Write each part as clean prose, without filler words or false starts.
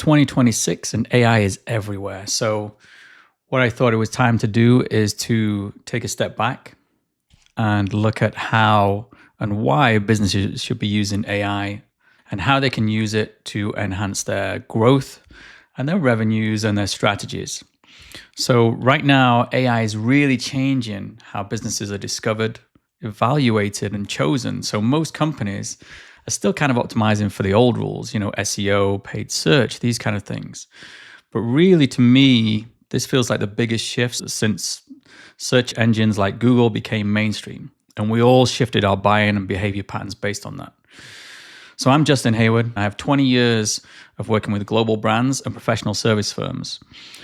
2026 and AI is everywhere. So, what I thought it was time to do is to take a step back and look at how and why businesses should be using AI and how they can use it to enhance their growth and their revenues and their strategies. So, right now, AI is really changing how businesses are discovered, evaluated, and chosen. So, most companies are still kind of optimizing for the old rules, SEO, paid search, these kind of things. But really, to me, this feels like the biggest shift since search engines like Google became mainstream. And we all shifted our buying and behavior patterns based on that. So I'm Justin Hayward. I have 20 years of working with global brands and professional service firms.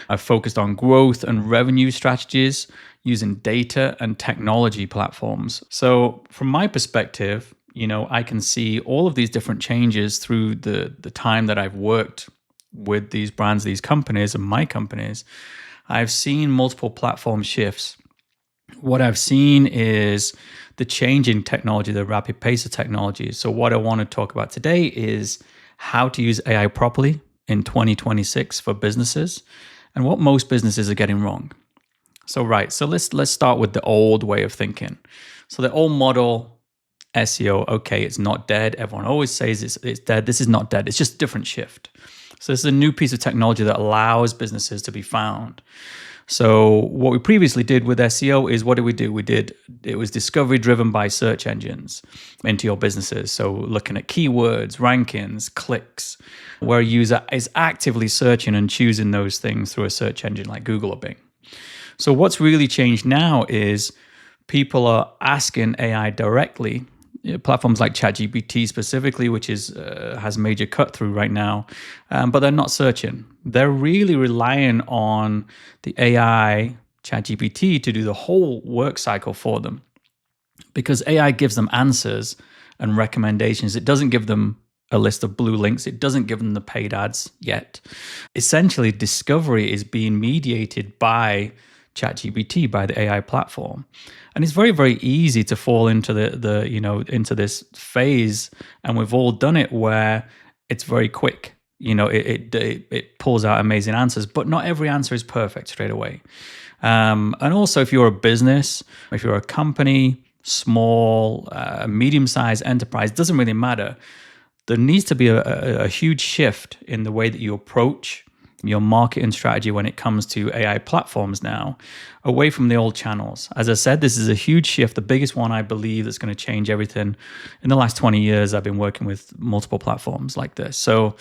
I've focused on growth and revenue strategies using data and technology platforms. So from my perspective, I can see all of these different changes through the time that I've worked with these brands, these companies, and my companies. I've seen multiple platform shifts. What I've seen is the change in technology, the rapid pace of technology. So what I want to talk about today is how to use AI properly in 2026 for businesses and what most businesses are getting wrong. So let's start with the old way of thinking. So the old model, SEO, okay, it's not dead. Everyone always says it's dead. This is not dead. It's just a different shift. So this is a new piece of technology that allows businesses to be found. So what we previously did with SEO is, what did we do? It was discovery driven by search engines into your businesses. So looking at keywords, rankings, clicks, where a user is actively searching and choosing those things through a search engine like Google or Bing. So what's really changed now is people are asking AI directly. Platforms like ChatGPT specifically, which has major cut through right now, but they're not searching. They're really relying on the AI, ChatGPT, to do the whole work cycle for them, because AI gives them answers and recommendations. It doesn't give them a list of blue links. It doesn't give them the paid ads yet. Essentially, discovery is being mediated by ChatGPT, by the AI platform. And it's very, very easy to fall into into this phase. And we've all done it, where it's very quick. It pulls out amazing answers, but not every answer is perfect straight away. And also, if you're a business, if you're a company, small, medium-sized enterprise, doesn't really matter. There needs to be a huge shift in the way that you approach your marketing strategy when it comes to AI platforms now, away from the old channels. As I said, this is a huge shift, the biggest one I believe that's going to change everything. In the last 20 years, I've been working with multiple platforms like this. So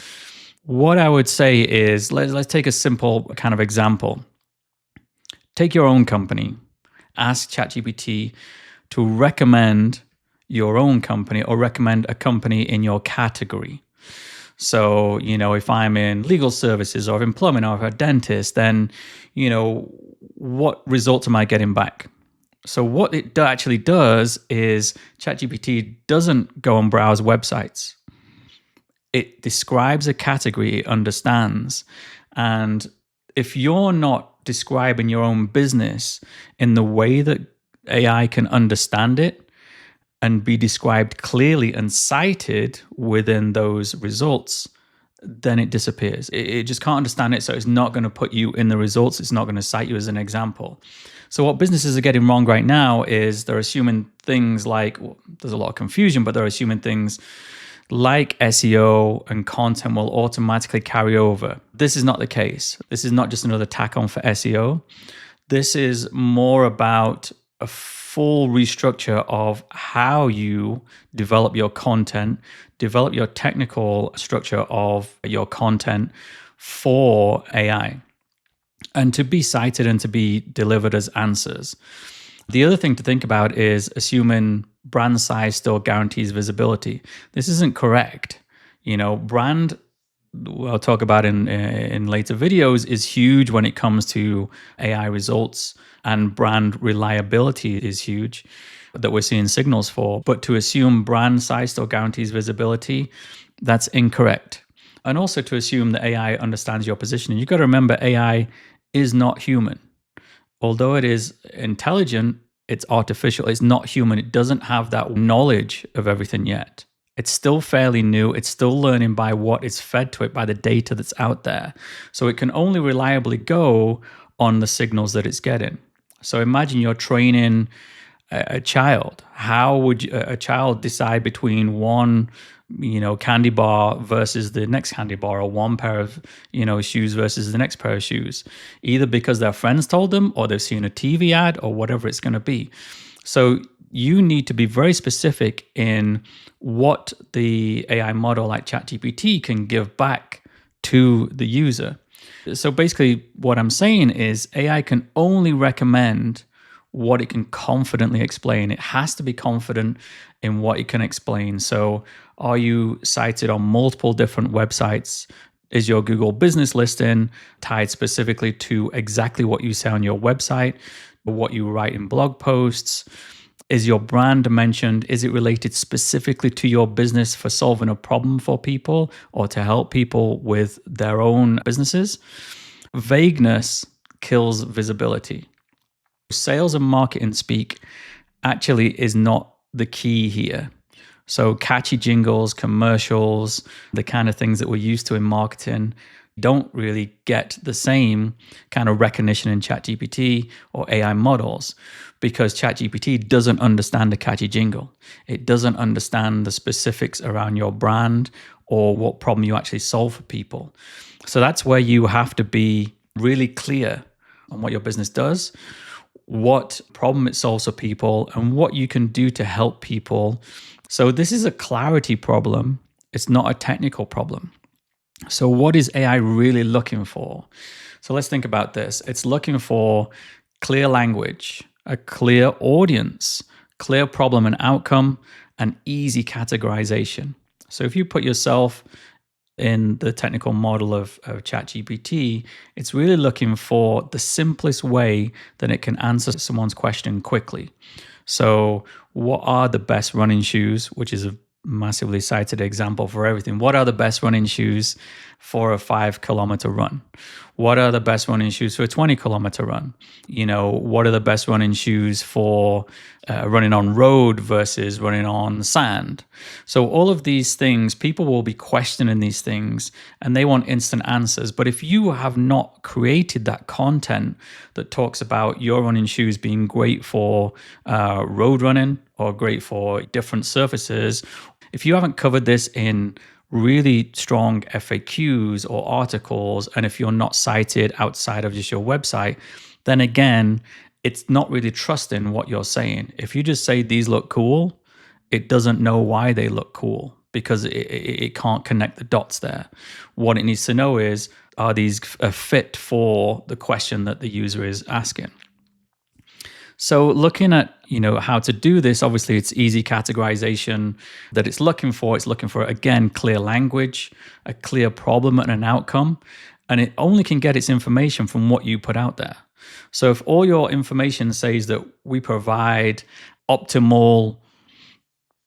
what I would say is, let's take a simple kind of example. Take your own company, ask ChatGPT to recommend your own company or recommend a company in your category. So, if I'm in legal services or employment or a dentist, then, what results am I getting back? So what it actually does is ChatGPT doesn't go and browse websites. It describes a category it understands. And if you're not describing your own business in the way that AI can understand it, and be described clearly and cited within those results, then it disappears. It just can't understand it, so it's not going to put you in the results. It's not going to cite you as an example. So what businesses are getting wrong right now is they're assuming things like, there's a lot of confusion, but they're assuming things like SEO and content will automatically carry over. This is not the case. This is not just another tack on for SEO. This is more about a full restructure of how you develop your content, develop your technical structure of your content for AI, and to be cited and to be delivered as answers. The other thing to think about is assuming brand size still guarantees visibility. This isn't correct. Brand, I'll talk about in later videos, is huge when it comes to AI results, and brand reliability is huge that we're seeing signals for. But to assume brand size still guarantees visibility, that's incorrect. And also to assume that AI understands your positioning. You've got to remember, AI is not human. Although it is intelligent, it's artificial. It's not human. It doesn't have that knowledge of everything yet. It's still fairly new. It's still learning by what is fed to it, by the data that's out there. So it can only reliably go on the signals that it's getting. So imagine you're training a child. How would a child decide between one, candy bar versus the next candy bar, or one pair of, shoes versus the next pair of shoes? Either because their friends told them, or they've seen a TV ad, or whatever it's going to be. So you need to be very specific in what the AI model like ChatGPT can give back to the user. So basically, what I'm saying is AI can only recommend what it can confidently explain. It has to be confident in what it can explain. So, are you cited on multiple different websites? Is your Google business listing tied specifically to exactly what you say on your website, or what you write in blog posts? Is your brand mentioned? Is it related specifically to your business for solving a problem for people or to help people with their own businesses? Vagueness kills visibility. Sales and marketing speak actually is not the key here. So catchy jingles, commercials, the kind of things that we're used to in marketing don't really get the same kind of recognition in ChatGPT or AI models, because ChatGPT doesn't understand a catchy jingle. It doesn't understand the specifics around your brand or what problem you actually solve for people. So that's where you have to be really clear on what your business does, what problem it solves for people, and what you can do to help people. So this is a clarity problem. It's not a technical problem. So what is AI really looking for? So let's think about this. It's looking for clear language, a clear audience, clear problem and outcome, and easy categorization. So if you put yourself in the technical model of ChatGPT, it's really looking for the simplest way that it can answer someone's question quickly. So what are the best running shoes, which is a massively cited example for everything. What are the best running shoes for a 5-kilometer run? What are the best running shoes for a 20-kilometer run? What are the best running shoes for running on road versus running on sand? So all of these things, people will be questioning these things and they want instant answers. But if you have not created that content that talks about your running shoes being great for road running or great for different surfaces, if you haven't covered this in really strong FAQs or articles, and if you're not cited outside of just your website, then again, it's not really trusting what you're saying. If you just say these look cool, it doesn't know why they look cool because it can't connect the dots there. What it needs to know is, are these a fit for the question that the user is asking? So looking at, how to do this, obviously it's easy categorization that it's looking for. It's looking for, again, clear language, a clear problem and an outcome. And it only can get its information from what you put out there. So if all your information says that we provide optimal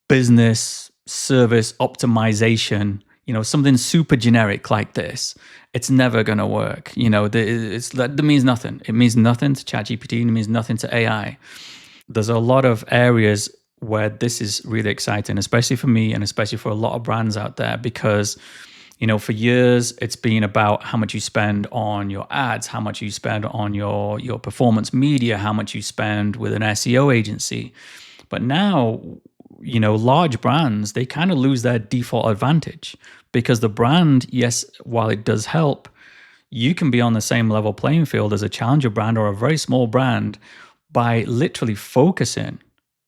business service optimization, something super generic like this, it's never going to work. That means nothing. It means nothing to ChatGPT. It means nothing to AI. There's a lot of areas where this is really exciting, especially for me and especially for a lot of brands out there, because for years it's been about how much you spend on your ads, how much you spend on your performance media, how much you spend with an SEO agency. But now, large brands, they kind of lose their default advantage, because the brand, yes, while it does help, you can be on the same level playing field as a challenger brand or a very small brand by literally focusing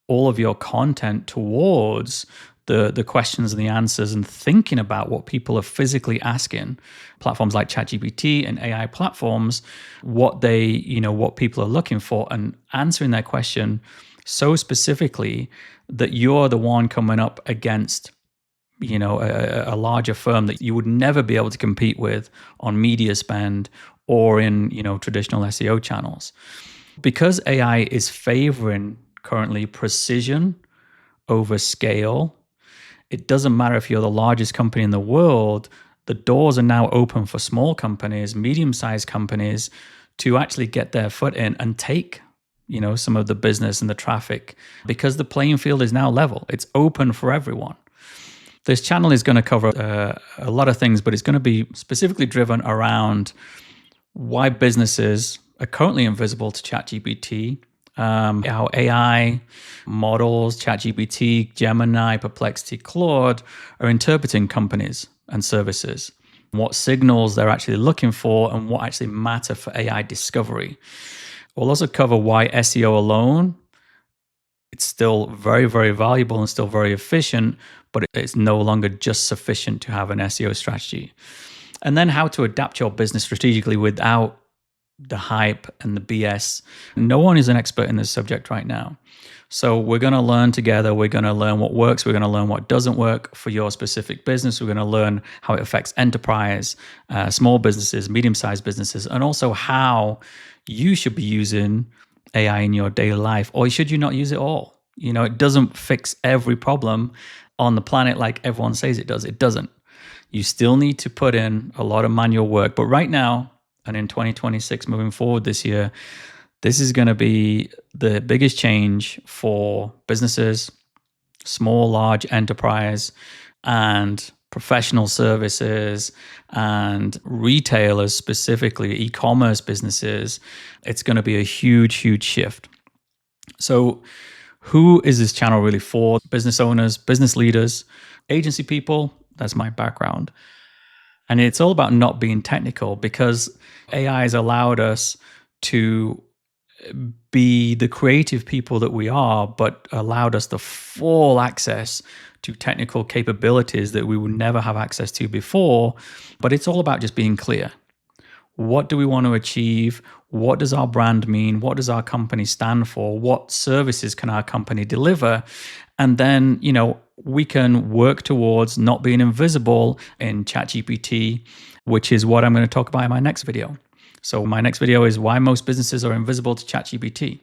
all of your content towards the questions and the answers and thinking about what people are physically asking. Platforms like ChatGPT and AI platforms, what people are looking for, and answering their question so specifically that you're the one coming up against a larger firm that you would never be able to compete with on media spend or in traditional SEO channels. Because AI is favoring currently precision over scale, it doesn't matter if you're the largest company in the world. The doors are now open for small companies, medium-sized companies, to actually get their foot in and take some of the business and the traffic, because the playing field is now level. It's open for everyone. This channel is going to cover a lot of things, but it's going to be specifically driven around why businesses are currently invisible to ChatGPT, how AI models, ChatGPT, Gemini, Perplexity, Claude, are interpreting companies and services, what signals they're actually looking for, and what actually matter for AI discovery. We'll also cover why SEO alone, it's still very, very valuable and still very efficient, but it's no longer just sufficient to have an SEO strategy. And then how to adapt your business strategically without the hype and the BS. No one is an expert in this subject right now. So we're going to learn together. We're going to learn what works. We're going to learn what doesn't work for your specific business. We're going to learn how it affects enterprise, small businesses, medium-sized businesses, and also how you should be using AI in your daily life, or should you not use it all? You know, it doesn't fix every problem on the planet like everyone says it does. It doesn't. You still need to put in a lot of manual work. But right now, and in 2026, moving forward this year, this is going to be the biggest change for businesses, small, large enterprise, and professional services and retailers, specifically e-commerce businesses. It's going to be a huge, huge shift. So who is this channel really for? Business owners, business leaders, agency people. That's my background. And it's all about not being technical, because AI has allowed us to be the creative people that we are, but allowed us the full access to technical capabilities that we would never have access to before. But it's all about just being clear. What do we want to achieve? What does our brand mean? What does our company stand for? What services can our company deliver? And then, you know, we can work towards not being invisible in ChatGPT, which is what I'm going to talk about in my next video. So my next video is why most businesses are invisible to ChatGPT.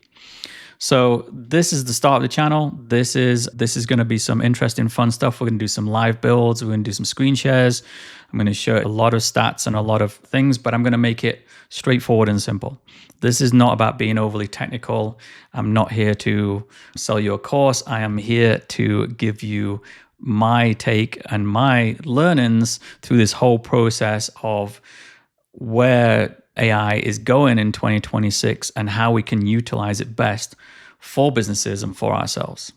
So this is the start of the channel. This is going to be some interesting, fun stuff. We're going to do some live builds. We're going to do some screen shares. I'm going to show a lot of stats and a lot of things, but I'm going to make it straightforward and simple. This is not about being overly technical. I'm not here to sell you a course. I am here to give you my take and my learnings through this whole process of where AI is going in 2026 and how we can utilize it best for businesses and for ourselves.